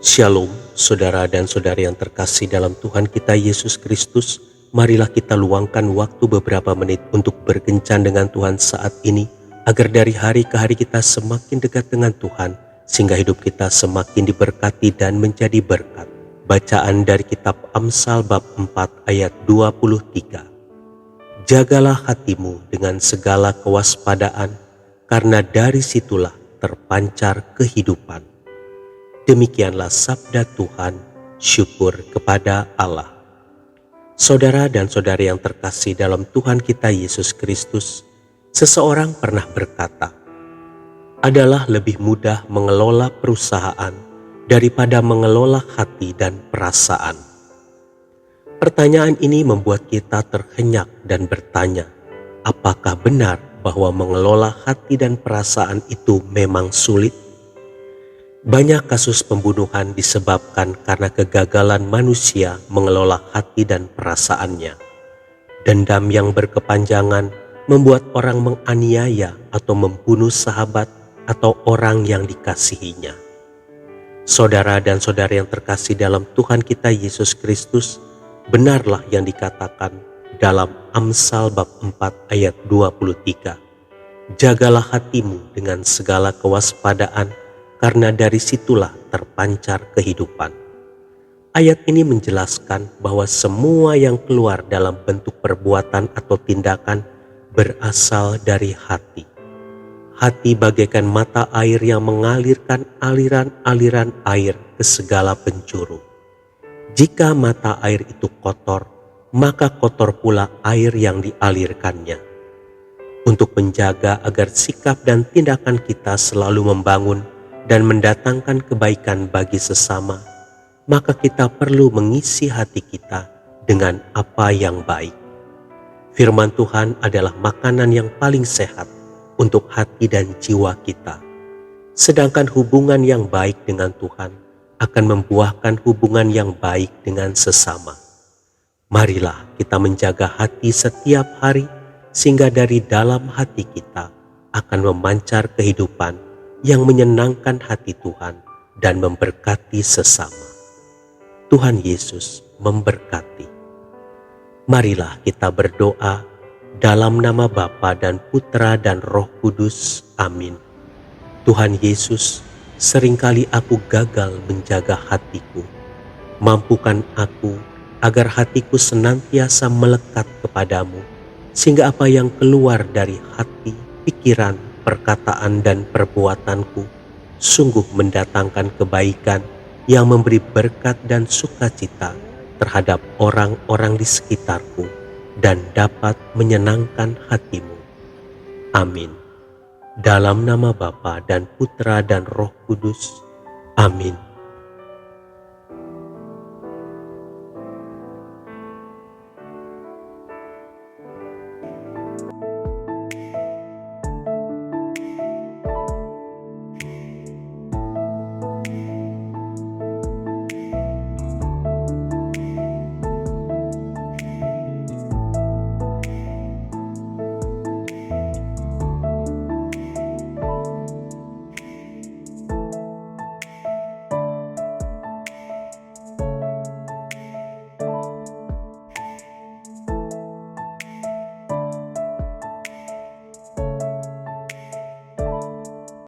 Shalom, saudara dan saudari yang terkasih dalam Tuhan kita Yesus Kristus. Marilah kita luangkan waktu beberapa menit untuk berkencan dengan Tuhan saat ini, agar dari hari ke hari kita semakin dekat dengan Tuhan, sehingga hidup kita semakin diberkati dan menjadi berkat. Bacaan dari kitab Amsal bab 4 ayat 23. Jagalah hatimu dengan segala kewaspadaan, karena dari situlah terpancar kehidupan. Demikianlah sabda Tuhan, syukur kepada Allah. Saudara dan saudari yang terkasih dalam Tuhan kita Yesus Kristus, seseorang pernah berkata, adalah lebih mudah mengelola perusahaan daripada mengelola hati dan perasaan. Pertanyaan ini membuat kita terhenyak dan bertanya, apakah benar bahwa mengelola hati dan perasaan itu memang sulit? Banyak kasus pembunuhan disebabkan karena kegagalan manusia mengelola hati dan perasaannya. Dendam yang berkepanjangan membuat orang menganiaya atau membunuh sahabat atau orang yang dikasihinya. Saudara dan saudari yang terkasih dalam Tuhan kita Yesus Kristus, benarlah yang dikatakan dalam Amsal bab 4 ayat 23. Jagalah hatimu dengan segala kewaspadaan, karena dari situlah terpancar kehidupan. Ayat ini menjelaskan bahwa semua yang keluar dalam bentuk perbuatan atau tindakan berasal dari hati. Hati bagaikan mata air yang mengalirkan aliran-aliran air ke segala penjuru. Jika mata air itu kotor, maka kotor pula air yang dialirkannya. Untuk menjaga agar sikap dan tindakan kita selalu membangun dan mendatangkan kebaikan bagi sesama, maka kita perlu mengisi hati kita dengan apa yang baik. Firman Tuhan adalah makanan yang paling sehat untuk hati dan jiwa kita. Sedangkan hubungan yang baik dengan Tuhan akan membuahkan hubungan yang baik dengan sesama. Marilah kita menjaga hati setiap hari, sehingga dari dalam hati kita akan memancar kehidupan yang menyenangkan hati Tuhan dan memberkati sesama. Tuhan Yesus memberkati. Marilah kita berdoa dalam nama Bapa dan Putra dan Roh Kudus. Amin. Tuhan Yesus, seringkali aku gagal menjaga hatiku. Mampukan aku agar hatiku senantiasa melekat kepadamu, sehingga apa yang keluar dari hati, pikiran, perkataan dan perbuatanku sungguh mendatangkan kebaikan yang memberi berkat dan sukacita terhadap orang-orang di sekitarku dan dapat menyenangkan hatimu. Amin. Dalam nama Bapa dan Putra dan Roh Kudus. Amin.